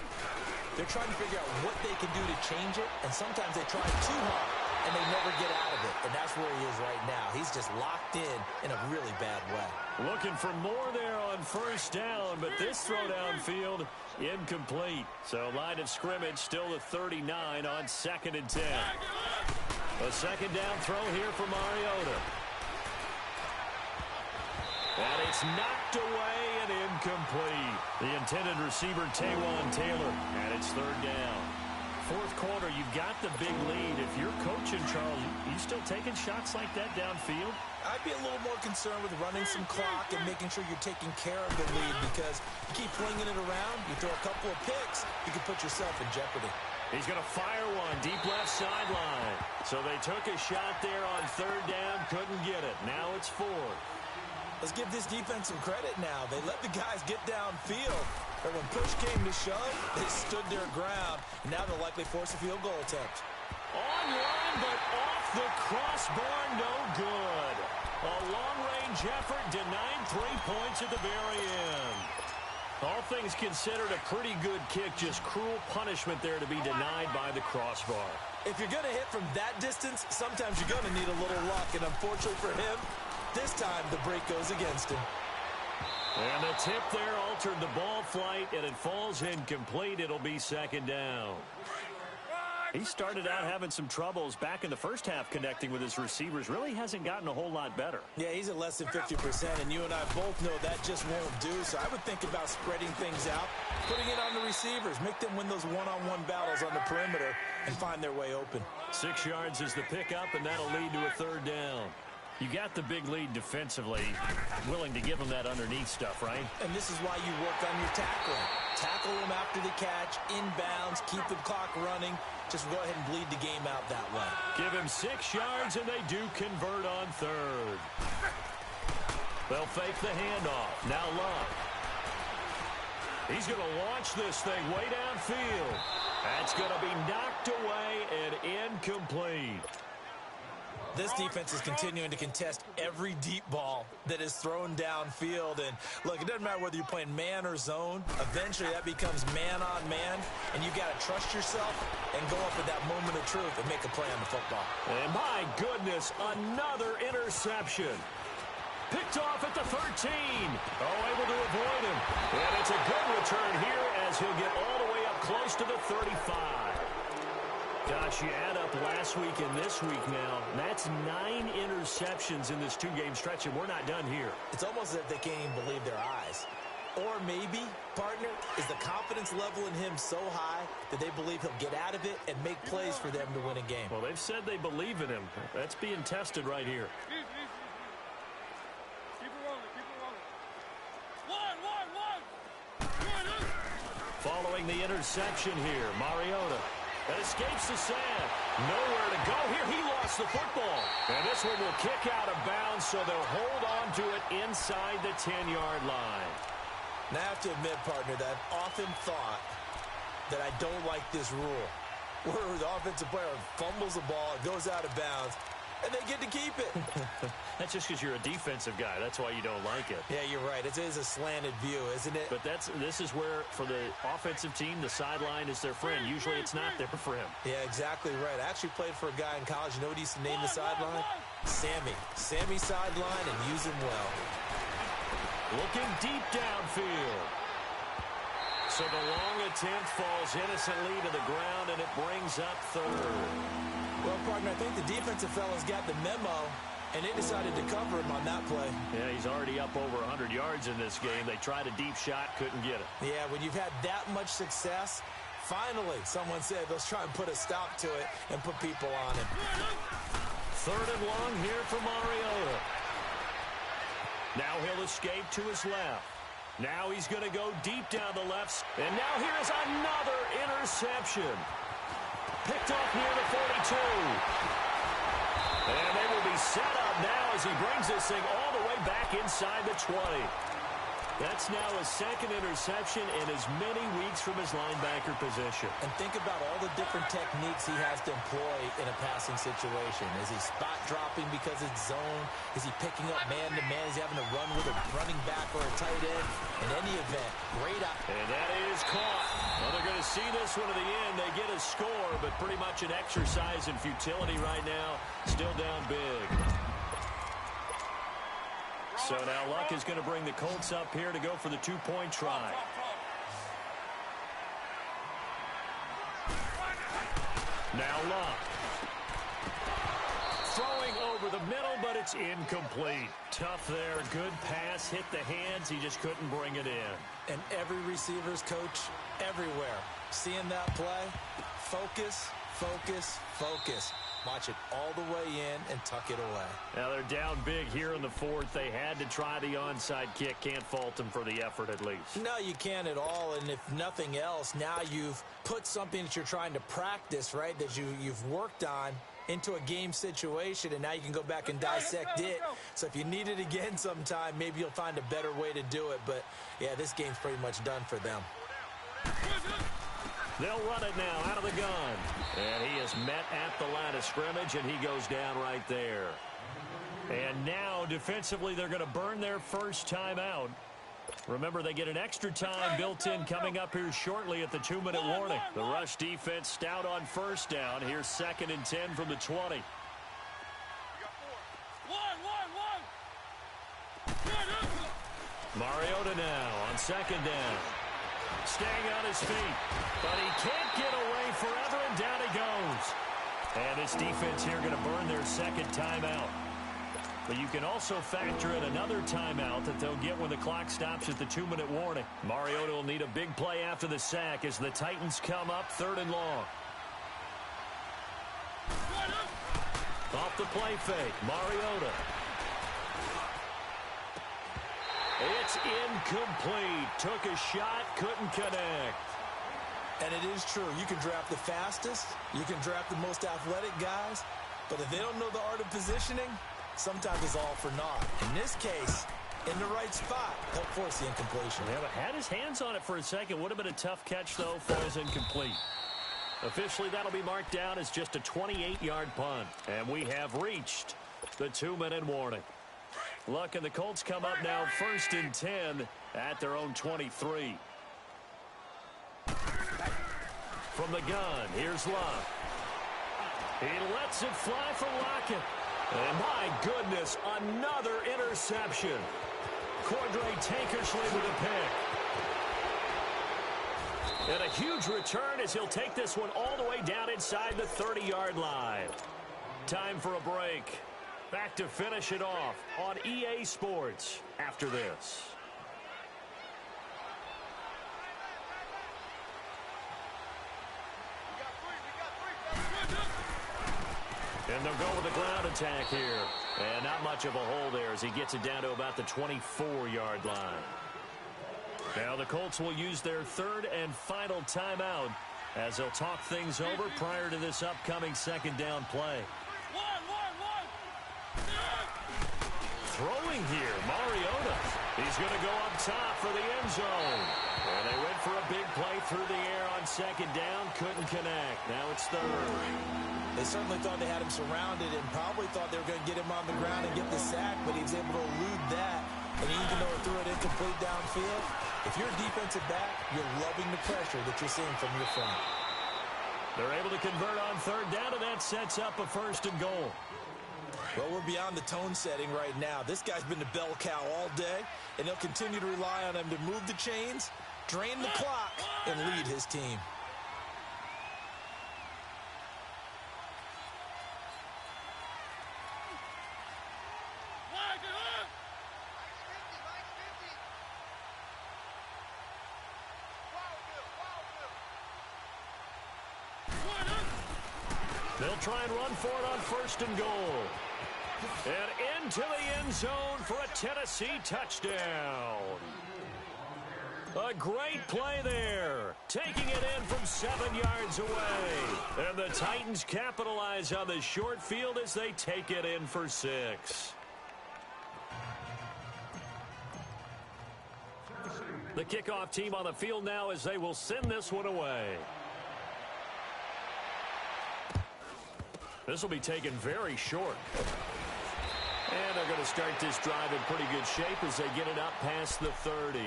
Speaker 2: they're trying to figure out what they can do to change it, and sometimes they try too hard, and they never get out of it. And that's where he is right now. He's just locked in a really bad way.
Speaker 1: Looking for more there on first down, but this throw downfield incomplete. So line of scrimmage still the 39 on 2nd and 10. A second down throw here for Mariota. And it's knocked away and incomplete. The intended receiver, Taywan Taylor, and it's 3rd down. 4th quarter, you've got the big lead. If you're coaching, Charles, you still taking shots like that downfield?
Speaker 2: I'd be a little more concerned with running some clock and making sure you're taking care of the lead, because you keep flinging it around, you throw a couple of picks, you can put yourself in jeopardy.
Speaker 1: He's going to fire one deep left sideline. So they took a shot there on 3rd down, couldn't get it. Now it's 4th.
Speaker 2: Let's give this defense some credit now. They let the guys get downfield. But when push came to shove, they stood their ground. And now they'll likely force a field goal attempt.
Speaker 1: Online, but off the crossbar, no good. A long-range effort denied 3 points at the very end. All things considered, a pretty good kick. Just cruel punishment there to be denied by the crossbar.
Speaker 2: If you're going to hit from that distance, sometimes you're going to need a little luck. And unfortunately for him, this time the break goes against him.
Speaker 1: And the tip there altered the ball flight, and it falls incomplete. It'll be 2nd down. He started out having some troubles back in the first half connecting with his receivers. Really hasn't gotten a whole lot better.
Speaker 2: Yeah, he's at less than 50%, and you and I both know that just won't do. So I would think about spreading things out, putting it on the receivers, make them win those one-on-one battles on the perimeter, and find their way open.
Speaker 1: 6 yards is the pickup, and that'll lead to a 3rd down. You got the big lead defensively, willing to give them that underneath stuff, right?
Speaker 2: And this is why you work on your tackling. Tackle them after the catch, inbounds, keep the clock running. Just go ahead and bleed the game out that way.
Speaker 1: Give him 6 yards, and they do convert on 3rd. They'll fake the handoff. Now Love. He's going to launch this thing way downfield. That's going to be knocked away and incomplete.
Speaker 2: This defense is continuing to contest every deep ball that is thrown downfield. And look, it doesn't matter whether you're playing man or zone. Eventually that becomes man on man, and you got to trust yourself and go up at that moment of truth and make a play on the football.
Speaker 1: And my goodness, another interception. Picked off at the 13. Oh, able to avoid him. And it's a good return here as he'll get all the way up close to the 35. Gosh, you add up last week and this week now. That's 9 interceptions in this 2-game stretch, and we're not done here.
Speaker 2: It's almost as if they can't even believe their eyes. Or maybe, partner, is the confidence level in him so high that they believe he'll get out of it and make plays for them to win a game.
Speaker 1: Well, they've said they believe in him. That's being tested right here. Following the interception here, Mariota. That escapes the sand. Nowhere to go here. He lost the football. And this one will kick out of bounds, so they'll hold on to it inside the 10-yard line.
Speaker 2: Now, I have to admit, partner, that I've often thought that I don't like this rule, where the offensive player fumbles the ball, it goes out of bounds, and they get to keep it.
Speaker 1: That's just because you're a defensive guy. That's why you don't like it.
Speaker 2: Yeah, you're right. It is a slanted view, isn't it?
Speaker 1: But this is where, for the offensive team, the sideline is their friend. Usually it's not there for him.
Speaker 2: Yeah, exactly right. I actually played for a guy in college. You know what he used to name the sideline? Sammy. Sammy sideline, and use him well.
Speaker 1: Looking deep downfield. So the long attempt falls innocently to the ground, and it brings up 3rd.
Speaker 2: Well, partner, I think the defensive fellas got the memo, and they decided to cover him on that play.
Speaker 1: Yeah, he's already up over 100 yards in this game. They tried a deep shot, couldn't get it.
Speaker 2: Yeah, when you've had that much success, finally, someone said, let's try and put a stop to it and put people on him.
Speaker 1: 3rd and long here for Mariota. Now he'll escape to his left. Now he's going to go deep down the left. And now here is another interception. Picked off near the 42. And they will will be set up now as he brings this thing all the way back inside the 20. That's now his second interception in as many weeks from his linebacker position.
Speaker 2: And think about all the different techniques he has to employ in a passing situation. Is he spot dropping because it's zone? Is he picking up man-to-man? Is he having to run with a running back or a tight end? In any event, great out.
Speaker 1: And that is caught. Well, they're going to see this one to the end. They get a score, but pretty much an exercise in futility right now. Still down big. So now Luck is going to bring the Colts up here to go for the two-point try. Now Luck. Throwing over the middle, but it's incomplete. Tough there. Good pass. Hit the hands. He just couldn't bring it in.
Speaker 2: And every receiver's coach everywhere. Seeing that play, focus, focus, focus. Watch it all the way in and tuck it away.
Speaker 1: Now they're down big here in the fourth. They had to try the onside kick. Can't fault them for the effort at least.
Speaker 2: No, you can't at all. And if nothing else, now you've put something that you're trying to practice, right, that you've worked on into a game situation, and now you can go back and dissect it. So if you need it again sometime, maybe you'll find a better way to do it. But, yeah, this game's pretty much done for them.
Speaker 1: They'll run it now out of the gun. And he is met at the line of scrimmage, and he goes down right there. And now, defensively, they're going to burn their first timeout. Remember, they get an extra time built in coming up here shortly at the 2-minute warning. The rush defense stout on first down. Here's 2nd and 10 from the 20. Mariota now on 2nd down. Staying on his feet, but he can't get away forever, and down he goes. And this defense here going to burn their second timeout. But you can also factor in another timeout that they'll get when the clock stops at the 2-minute warning. Mariota will need a big play after the sack as the Titans come up 3rd and long. Off the play fake, Mariota. It's incomplete. Took a shot, couldn't connect.
Speaker 2: And it is true. You can draft the fastest. You can draft the most athletic guys. But if they don't know the art of positioning, sometimes it's all for naught. In this case, in the right spot, help force the incompletion.
Speaker 1: Yeah, but had his hands on it for a second. Would have been a tough catch, though. Falls incomplete. Officially, that'll be marked down as just a 28-yard punt. And we have reached the 2-minute warning. Luck and the Colts come up now 1st and 10 at their own 23. From the gun, here's Luck. He lets it fly for Lockett. And my goodness, another interception. Cordray Tankersley with a pick. And a huge return as he'll take this one all the way down inside the 30-yard line. Time for a break. Back to finish it off on EA Sports after this. And they'll go with the ground attack here. And not much of a hole there as he gets it down to about the 24-yard line. Now the Colts will use their 3rd and final timeout as they'll talk things over prior to this upcoming 2nd down play. Throwing here, Mariota. He's going to go up top for the end zone. And they went for a big play through the air on 2nd down. Couldn't connect. Now it's 3rd.
Speaker 2: They certainly thought they had him surrounded and probably thought they were going to get him on the ground and get the sack, but he was able to elude that. And even though it threw it incomplete downfield, if you're a defensive back, you're loving the pressure that you're seeing from your front.
Speaker 1: They're able to convert on 3rd down, and that sets up a 1st and goal.
Speaker 2: Well, we're beyond the tone setting right now. This guy's been the bell cow all day, and they'll continue to rely on him to move the chains, drain the clock, and lead his team.
Speaker 1: They'll try and run for it on 1st and goal. And into the end zone for a Tennessee touchdown. A great play there. Taking it in from 7 yards away. And the Titans capitalize on the short field as they take it in for 6. The kickoff team on the field now as they will send this one away. This will be taken very short. And they're going to start this drive in pretty good shape as they get it up past the 30.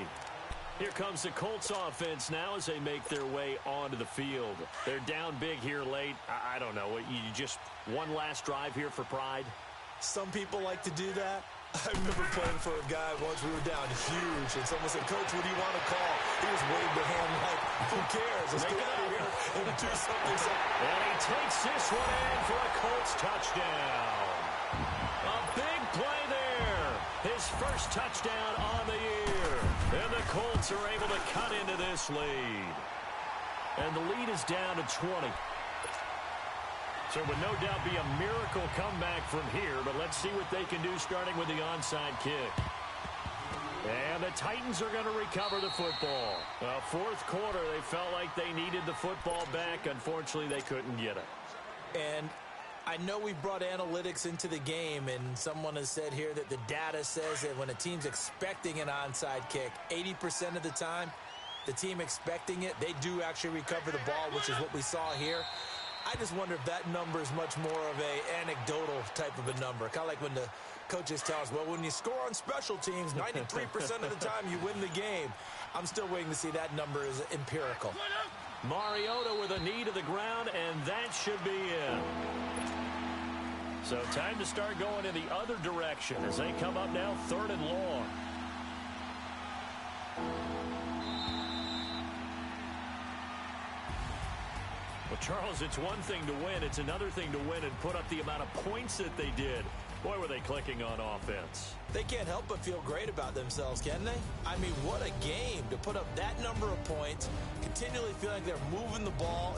Speaker 1: Here comes the Colts offense now as they make their way onto the field. They're down big here late. I don't know. You just one last drive here for pride?
Speaker 2: Some people like to do that. I remember playing for a guy once. We were down huge, and someone said, "Coach, what do you want to call?" He just waved a hand like, "Who cares? Let's get out of here and do something."
Speaker 1: And he takes this one in for a Colts touchdown. A big play there. His first touchdown on the year. And the Colts are able to cut into this lead. And the lead is down to 20. So it would no doubt be a miracle comeback from here, but let's see what they can do starting with the onside kick. And the Titans are going to recover the football. Fourth quarter, they felt like they needed the football back. Unfortunately, they couldn't get it.
Speaker 2: And I know we brought analytics into the game, and someone has said here that the data says that when a team's expecting an onside kick, 80% of the time, the team expecting it, they do actually recover the ball, which is what we saw here. I just wonder if that number is much more of a anecdotal type of a number. Kind of like when the coaches tell us, well, when you score on special teams, 93% of the time you win the game. I'm still waiting to see that number is empirical.
Speaker 1: Mariota with a knee to the ground, and that should be it. So time to start going in the other direction as they come up now 3rd and long. Well, Charles, it's one thing to win. It's another thing to win and put up the amount of points that they did. Boy, were they clicking on offense.
Speaker 2: They can't help but feel great about themselves, can they? I mean, what a game to put up that number of points, continually feeling like they're moving the ball.